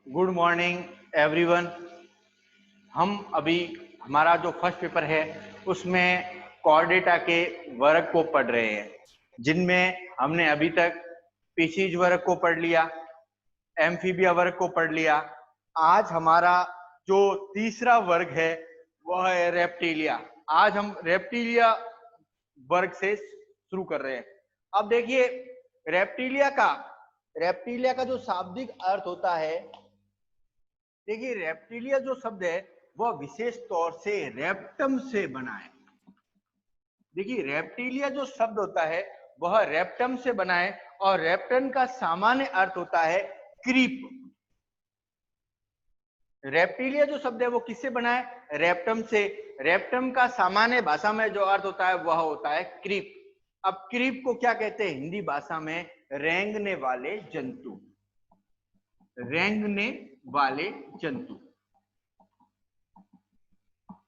Good morning everyone. हम अभी हमारा जो फर्स्ट पेपर है उसमें कॉर्डेटा के वर्ग को पढ़ रहे हैं, जिनमें हमने अभी तक स्पीशीज वर्ग को पढ़ लिया, एम्फीबिया वर्ग को पढ़ लिया। आज हमारा जो तीसरा वर्ग है वह है रेप्टिलिया। आज हम रेप्टिलिया वर्ग से शुरू कर रहे हैं। अब देखिए रेप्टिलिया का जो शाब्दिक अर्थ होता है, देखिए रेप्टिलिया जो शब्द है वह विशेष तौर से रेप्टम से बना है। देखिए रेप्टिलिया जो शब्द होता है वह रेप्टम से बना है और रेप्टन का सामान्य अर्थ होता है क्रीप। रेप्टिलिया जो शब्द है वो किससे बना है? रेप्टम से। रेप्टम का सामान्य भाषा में जो अर्थ होता है वह होता है क्रीप। अब क्रीप को क्या कहते हैं हिंदी भाषा में? रेंगने वाले जंतु। रेंगने वाले जंतु।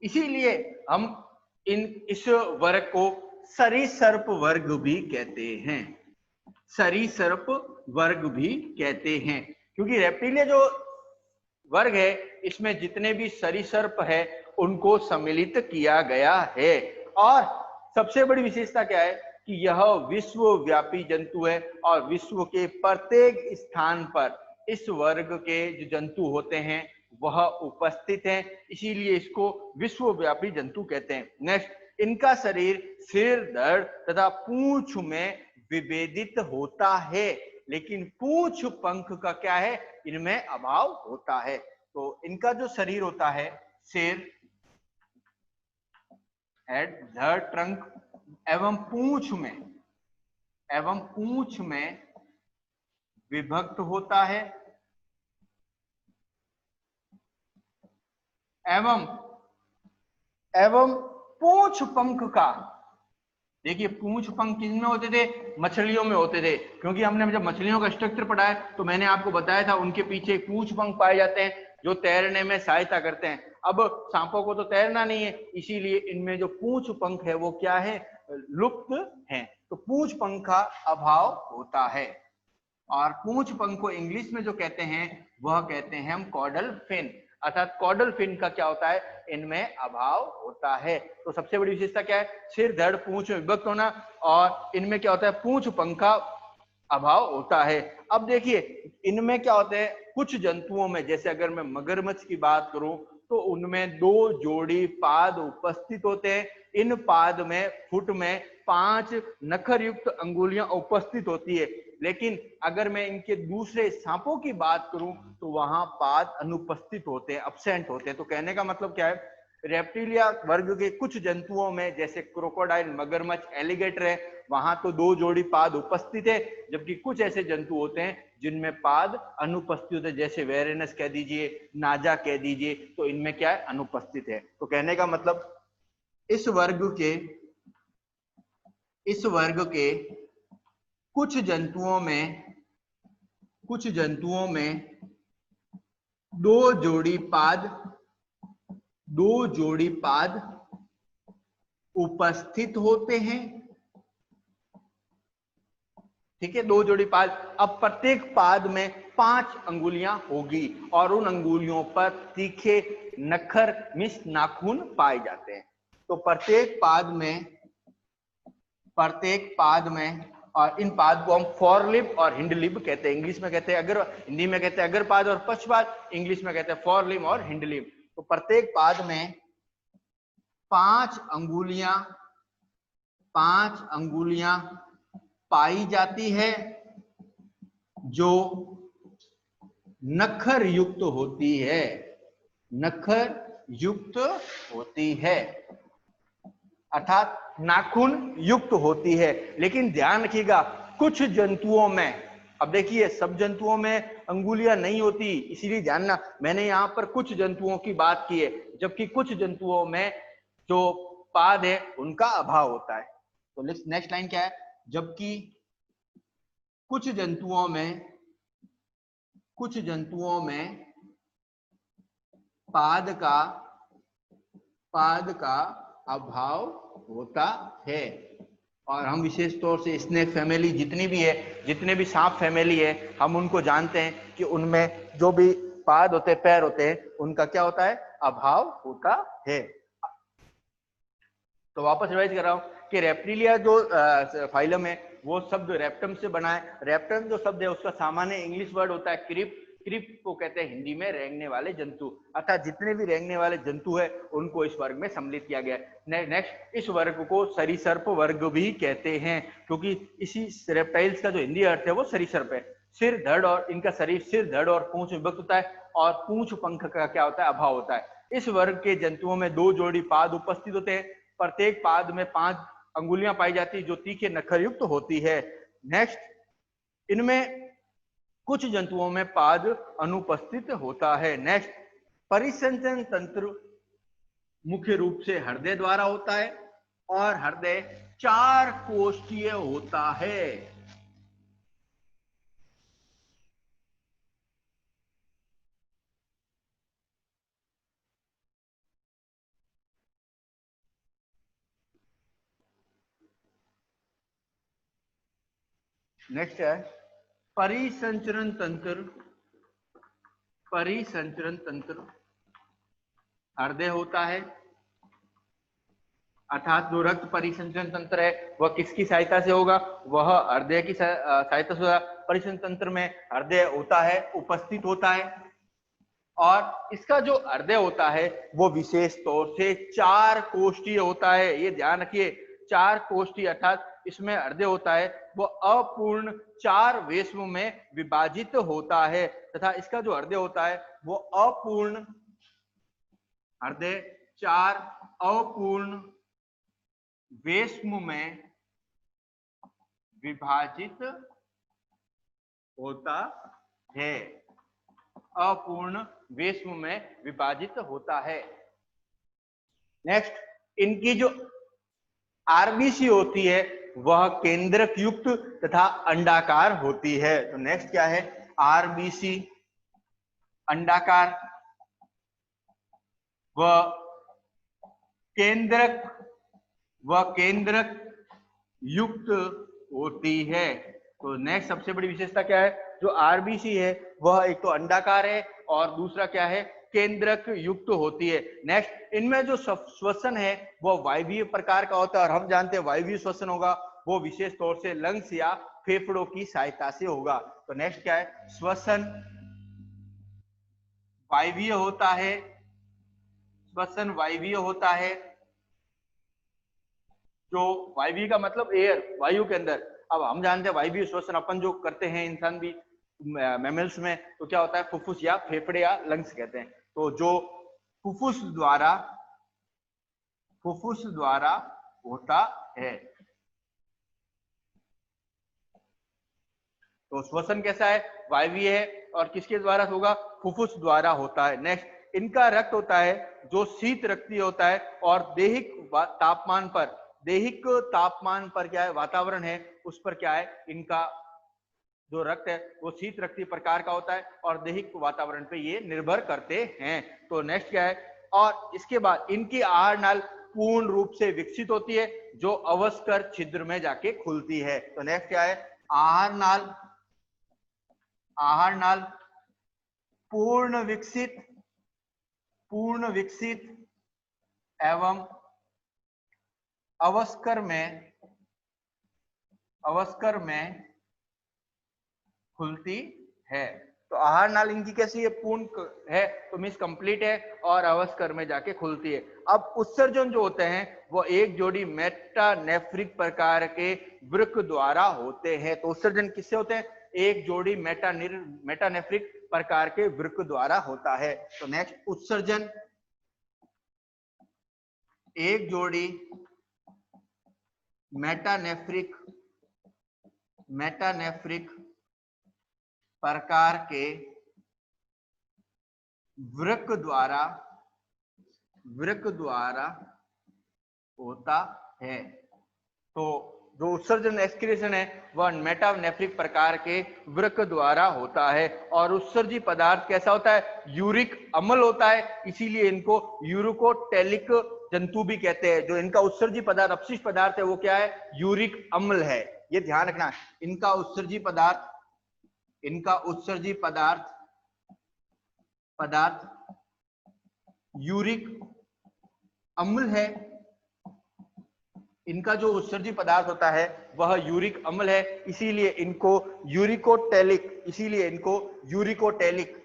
इसीलिए हम इस वर्ग को सरीसृप वर्ग भी कहते हैं। सरीसृप वर्ग भी कहते हैं क्योंकि रेप्टिलिया जो वर्ग है इसमें जितने भी सरीसृप है उनको सम्मिलित किया गया है। और सबसे बड़ी विशेषता क्या है कि यह विश्वव्यापी जंतु है और विश्व के प्रत्येक स्थान पर इस वर्ग के जो जंतु होते हैं वह उपस्थित हैं, इसीलिए इसको विश्वव्यापी जंतु कहते हैं। नेक्स्ट, इनका शरीर सिर, धड़ तथा पूंछ में विभेदित होता है, लेकिन पूंछ पंख का क्या है? इनमें अभाव होता है। तो इनका जो शरीर होता है सिर, हेड, धड़, ट्रंक एवं पूंछ में विभक्त होता है एवं पूंछ पंख का, देखिए पूंछ पंख किसमें होते थे? मछलियों में होते थे। क्योंकि हमने जब मछलियों का स्ट्रक्चर पढ़ा है तो मैंने आपको बताया था उनके पीछे पूंछ पंख पाए जाते हैं जो तैरने में सहायता करते हैं। अब सांपों को तो तैरना नहीं है, इसीलिए इनमें जो पूंछ पंख है वो क्या है? लुप्त है। तो पूंछ पंख का अभाव होता है और पूंछ पंख को इंग्लिश में जो कहते हैं वह कहते हैं हम कॉर्डल फिन। अर्थात कॉर्डल फिन का क्या होता है? इनमें अभाव होता है। तो सबसे बड़ी विशेषता क्या है? सिर, धड़, पूंछ में विभक्त होना और इनमें क्या होता है? पूंछ पंख का अभाव होता है। अब देखिए इनमें क्या होते हैं? कुछ जंतुओं में, जैसे अगर मैं मगरमच्छ की बात करूं तो उनमें 2 जोड़ी पाद उपस्थित होते हैं। इन पाद में फुट में 5 नखर युक्त अंगुलियां उपस्थित होती है, लेकिन अगर मैं इनके दूसरे सांपों की बात करूं तो वहां पाद अनुपस्थित होते हैं, अब्सेंट होते हैं। तो कहने का मतलब क्या है? रेप्टिलिया वर्ग के कुछ जंतुओं में जैसे क्रोकोडाइल, मगरमच्छ, एलिगेटर है, वहां तो 2 जोड़ी पाद उपस्थित है, जबकि कुछ ऐसे जंतु होते हैं जिनमें पाद अनुपस्थित होते हैं, जैसे वेरेनस कह दीजिए, नाजा कह दीजिए, तो इनमें क्या है? अनुपस्थित है। तो कहने का मतलब इस वर्ग के कुछ जंतुओं में 2 जोड़ी पाद उपस्थित होते हैं। ठीक है, 2 जोड़ी पाद। अब प्रत्येक पाद में 5 अंगुलियां होगी और उन अंगुलियों पर तीखे नखर मिस नाखून पाए जाते हैं। तो प्रत्येक पाद में और इन पाद को हम फोरलिप और हिंडलिप कहते हैं। इंग्लिश में कहते हैं अगर, हिंदी में कहते हैं अग्रपाद और पक्षपाद, इंग्लिश में कहते हैं फोरलिप और हिंडलिप। तो प्रत्येक पाद में 5 अंगुलियां पाई जाती है जो नखर युक्त होती है, अर्थात नाखून युक्त होती है। लेकिन ध्यान रखिएगा कुछ जंतुओं में, अब देखिए सब जंतुओं में अंगुलियां नहीं होती, इसीलिए जानना मैंने यहां पर कुछ जंतुओं की बात की है, जबकि कुछ जंतुओं में जो पाद है उनका अभाव होता है। तो नेक्स्ट लाइन क्या है? जबकि कुछ जंतुओं में पाद का अभाव होता है। और हम विशेष तौर से स्नेक फैमिली जितने भी सांप फैमिली है, हम उनको जानते हैं कि उनमें जो भी पाद होते हैं, पैर होते हैं, उनका क्या होता है, अभाव होता है। तो वापस रिवाइज कर रहा हूं कि रेप्टिलिया जो फाइलम है वो शब्द रेप्टम से बना है। रेप्टम जो शब्द है उसका सामान्य इंग्लिश वर्ड होता है क्रिप। क्रिप को कहते हैं हिंदी में रेंगने वाले जंतु, अर्थात जितने भी रेंगने वाले जंतु है उनको इस वर्ग में सम्मिलित किया गया है। नेक्स्ट, इस वर्ग को सरीसर्प वर्ग भी कहते हैं, क्योंकि इसी रेप्टाइल्स का जो हिंदी अर्थ है वो सरीसर्प है। सिर, धड़ और इनका शरीर सिर, धड़ और पूंछ विभक्त होता है, और पूंछ पंख का क्या होता है, अभाव होता है। इस वर्ग के जंतुओं में 2 जोड़ी पाद उपस्थित होते हैं। प्रत्येक पाद में 5 अंगुलियां पाई जाती है जो तीखे नखर युक्त होती है। नेक्स्ट, इनमें कुछ जंतुओं में पाद अनुपस्थित होता है। नेक्स्ट, परिसंचरण तंत्र मुख्य रूप से हृदय द्वारा होता है, और हृदय 4 कोष्ठीय होता है। नेक्स्ट है परिसंचरण तंत्र। परिसंचरण तंत्र हृदय होता है, अर्थात जो रक्त परिसंचरण तंत्र है वह किसकी सहायता से होगा, वह हृदय की सहायता से होगा। परिसंचरण तंत्र में हृदय होता है, उपस्थित होता है, और इसका जो हृदय होता है वो विशेष तौर से 4 कोष्ठीय होता है। ये ध्यान रखिए, 4 कोष्ठीय, अर्थात इसमें हृदय होता है वो अपूर्ण 4 वेश्म में विभाजित होता है, तथा इसका जो हृदय होता है वो अपूर्ण हृदय 4 अपूर्ण वेश्म में विभाजित होता है। अपूर्ण वेश्म में विभाजित होता है। नेक्स्ट, इनकी जो आरबीसी होती है वह केंद्रक युक्त तथा अंडाकार होती है। तो नेक्स्ट क्या है, आरबीसी अंडाकार व केंद्रक युक्त होती है। तो नेक्स्ट सबसे बड़ी विशेषता क्या है, जो आरबीसी है वह एक तो अंडाकार है और दूसरा क्या है, केंद्रक युक्त होती है। नेक्स्ट, इनमें जो श्वसन है वह वायवीय प्रकार का होता है, और हम जानते हैं वायवीय श्वसन होगा वो विशेष तौर से लंग्स या फेफड़ों की सहायता से होगा। तो नेक्स्ट क्या है, श्वसन वायवीय होता है, श्वसन वायवीय होता है। जो वायवीय का मतलब एयर, वायु के अंदर। अब हम जानते हैं वायवीय श्वसन अपन जो करते हैं इंसान भी मैमल्स में, तो क्या होता है, फुफ्फुस या फेफड़े या लंग्स कहते हैं। तो जो फुफ्फुस द्वारा होता है। तो श्वसन कैसा है, वायवीय है, और किसके द्वारा होगा, फुफ्फुस द्वारा होता है। नेक्स्ट, इनका रक्त होता है जो शीत रक्तीय होता है, और दैहिक तापमान पर क्या है, वातावरण है उस पर क्या है, इनका जो रक्त है वो शीत रक्तीय प्रकार का होता है, और दैहिक वातावरण पे ये निर्भर करते हैं। तो नेक्स्ट क्या है, और इसके बाद इनकी आहार नाल पूर्ण रूप से विकसित होती है, जो अवस्कर छिद्र में जाके खुलती है। तो नेक्स्ट क्या है, आहार नाल पूर्ण विकसित एवं अवस्कर में खुलती है। तो आहार नाल इनकी कैसी है, पूर्ण है, तो मीन्स कंप्लीट है, और अवस्कर में जाके खुलती है। अब उत्सर्जन जो होते हैं वो एक जोड़ी मेटानेफ्रिक प्रकार के वृक्क द्वारा होते हैं। तो उत्सर्जन किससे होते हैं, एक जोड़ी मेटानेफ्रिक प्रकार के वृक्क द्वारा होता है। तो नेक्स्ट, उत्सर्जन एक जोड़ी मेटानेफ्रिक प्रकार के वृक्क द्वारा होता है। तो जो उत्सर्जन एक्सक्रीशन है वह मेटानेफ्रिक प्रकार के वृक्क द्वारा होता है, और उत्सर्जी पदार्थ कैसा होता है, यूरिक अम्ल होता है, इसीलिए इनको यूरिकोटेलिक जंतु भी कहते हैं। जो इनका उत्सर्जी पदार्थ, अपशिष्ट पदार्थ है वो क्या है, यूरिक अम्ल है। ये ध्यान रखना, इनका उत्सर्जी पदार्थ पदार्थ यूरिक अम्ल है। इनका जो उत्सर्जी पदार्थ होता है वह यूरिक अम्ल है, इसीलिए इनको यूरिकोटैलिक इसीलिए इनको यूरिकोटैलिक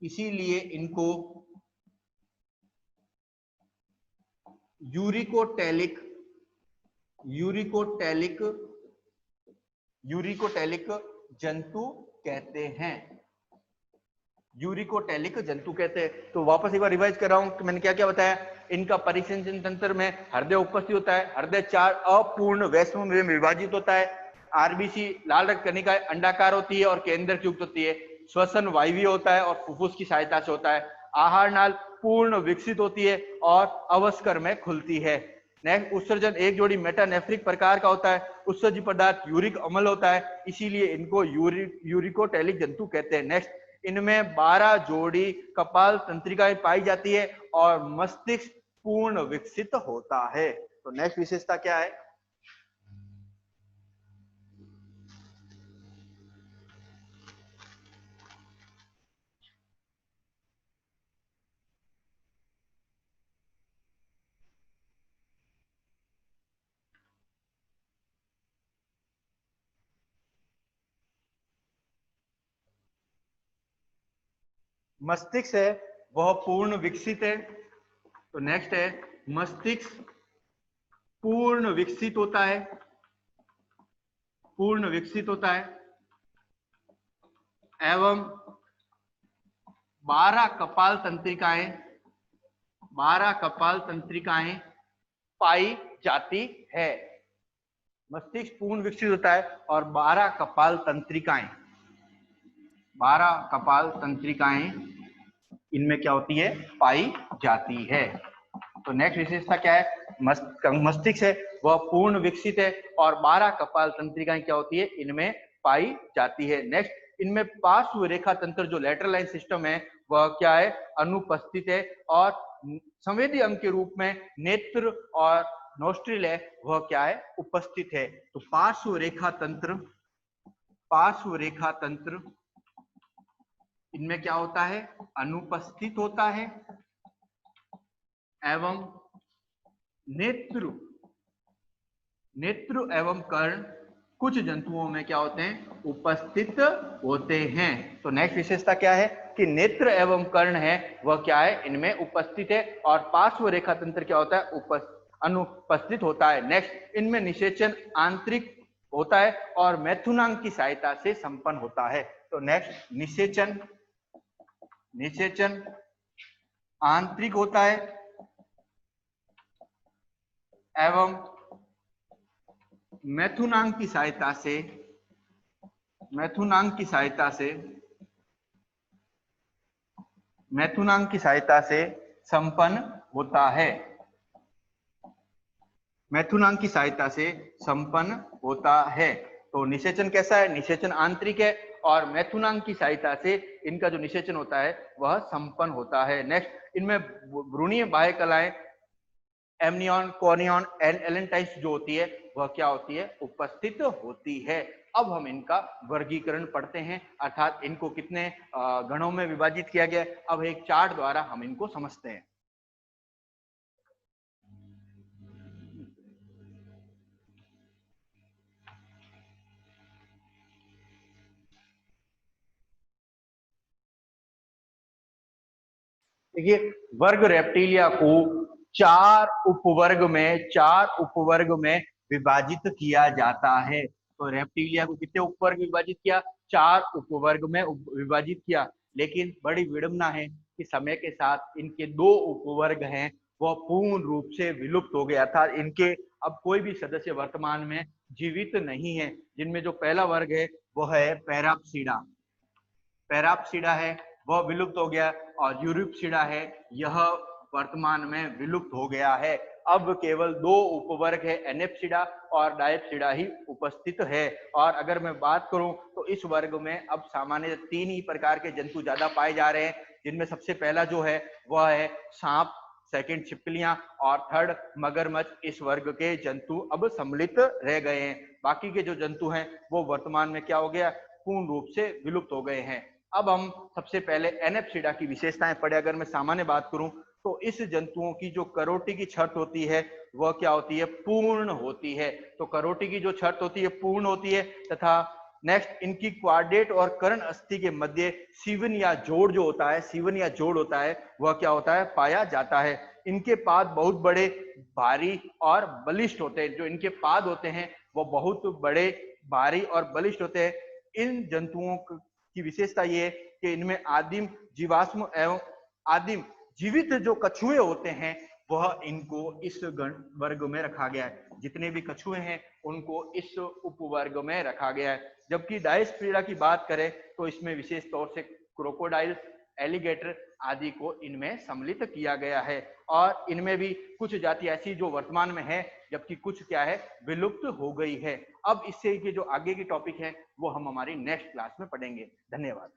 इसीलिए इनको यूरिकोटैलिक यूरिकोटैलिक यूरिकोटैलिक जंतु कहते हैं। यूरिकोटैलिक जंतु कहते हैं। तो वापस एक बार रिवाइज कर रहा हूं कि मैंने क्या क्या बताया। इनका परिसंचरण तंत्र में हृदय उपस्थित होता है। हृदय 4 अपूर्ण वैष्णव में विभाजित होता है। आरबीसी लाल रक्त कणिका अंडाकार होती है और केंद्र युक्त होती है। श्वसन वायवीय होता है और फुफ्फुस की सहायता से होता है। आहार नाल पूर्ण विकसित होती है और अवस्कर में खुलती है। नेक्स्ट, उत्सर्जन एक जोड़ी मेटानेफ्रिक प्रकार का होता है। उत्सर्जी पदार्थ यूरिक अम्ल होता है, इसीलिए इनको यूरिकोटैलिक जंतु कहते हैं। नेक्स्ट, इनमें 12 जोड़ी कपाल तंत्रिकाएं पाई जाती है और मस्तिष्क पूर्ण विकसित होता है। तो नेक्स्ट विशेषता क्या है? मस्तिष्क है वह पूर्ण विकसित है। तो नेक्स्ट है, मस्तिष्क पूर्ण विकसित होता है। पूर्ण विकसित होता है एवं 12 कपाल तंत्रिकाएं पाई जाती है। मस्तिष्क पूर्ण विकसित होता है और 12 कपाल तंत्रिकाएं इनमें क्या होती है? पाई जाती है। तो नेक्स्ट विशेषता क्या है? मस्तिष्क है वह पूर्ण विकसित है और 12 कपाल तंत्रिकाएं क्या होती है? इनमें पाई जाती है। नेक्स्ट, इनमें पार्श्व रेखा तंत्र जो लेटरल लाइन सिस्टम है वह क्या है? अनुपस्थित है। और संवेदी अंग के रूप में नेत्र और नोस्ट्रिल है वह क्या है? उपस्थित है। तो पार्श्व रेखा तंत्र इनमें क्या होता है? अनुपस्थित होता है एवं नेत्र एवं कर्ण कुछ जंतुओं में क्या होते हैं? उपस्थित होते हैं। तो नेक्स्ट विशेषता क्या है? कि नेत्र एवं कर्ण है वह क्या है? इनमें उपस्थित है। और पार्श्व रेखा तंत्र क्या होता है? अनुपस्थित होता है। नेक्स्ट, इनमें निषेचन आंतरिक होता है और मैथुनांग की सहायता से संपन्न होता है। तो नेक्स्ट, निषेचन आंतरिक होता है एवं मैथुनांग की सहायता से संपन्न होता है। मैथुनांग की सहायता से संपन्न होता है। तो निषेचन कैसा है? निषेचन आंतरिक है और मैथुनांग की सहायता से इनका जो निषेचन होता है वह संपन्न होता है। नेक्स्ट, इनमें भ्रूणीय बाह्य कलाएं एमनियन, कोनियन एंड एलेंटाइस जो होती है वह क्या होती है? उपस्थित होती है। अब हम इनका वर्गीकरण पढ़ते हैं, अर्थात इनको कितने गणों में विभाजित किया गया। अब एक चार्ट द्वारा हम इनको समझते हैं। देखिए, वर्ग रेप्टिलिया को चार उपवर्ग में विभाजित किया जाता है। तो रेप्टिलिया को कितने उपवर्ग विभाजित किया? 4 उपवर्ग में विभाजित किया। लेकिन बड़ी विडंबना है कि समय के साथ इनके 2 उपवर्ग हैं वह पूर्ण रूप से विलुप्त हो गया था। इनके अब कोई भी सदस्य वर्तमान में जीवित नहीं है। जिनमें जो पहला वर्ग है वह है पैराप्सिडा है, वह विलुप्त हो गया। और यूरिप्सिडा है, यह वर्तमान में विलुप्त हो गया है। अब केवल 2 उपवर्ग है, एनेप्सिडा और डायप्सिडा ही उपस्थित है। और अगर मैं बात करूं तो इस वर्ग में अब सामान्य 3 ही प्रकार के जंतु ज्यादा पाए जा रहे हैं। जिनमें सबसे पहला जो है वह है सांप, सेकंड छिपकलियां और थर्ड मगरमच्छ। इस वर्ग के जंतु अब सम्मिलित रह गए हैं। बाकी के जो जंतु हैं वो वर्तमान में क्या हो गया? पूर्ण रूप से विलुप्त हो गए हैं। अब हम सबसे पहले एनेप्सिडा की विशेषताएं पढ़े। अगर मैं सामान्य बात करूं तो इस जंतुओं की जो करोटी की छत होती है वह क्या होती है, पूर्ण होती है। तो करोटी की जो छत होती है पूर्ण होती है, तथा नेक्स्ट इनकी क्वाड्रेट और कर्ण अस्थि के मध्य सीवन या जोड़ जो होता है, सीवन या जोड़ होता है, वह क्या होता है, पाया जाता है। इनके पाद बहुत बड़े, भारी और बलिष्ठ होते हैं। जो इनके पाद होते हैं वो बहुत बड़े, भारी और बलिष्ठ होते हैं। इन जंतुओं की विशेषता ये है कि इनमें आदिम जीवाश्म एवं आदिम जीवित जो कछुए होते हैं वह इनको इस वर्ग में रखा गया है। जितने भी कछुए हैं उनको इस उपवर्ग में रखा गया है। जबकि डायस्पीरा की बात करें तो इसमें विशेष तौर से क्रोकोडाइल, एलिगेटर आदि को इनमें सम्मिलित किया गया है। और इनमें भी कुछ जाति ऐसी जो वर्तमान में है, जबकि कुछ क्या है, विलुप्त हो गई है। अब इससे के जो आगे की टॉपिक है वो हम हमारी नेक्स्ट क्लास में पढ़ेंगे। धन्यवाद।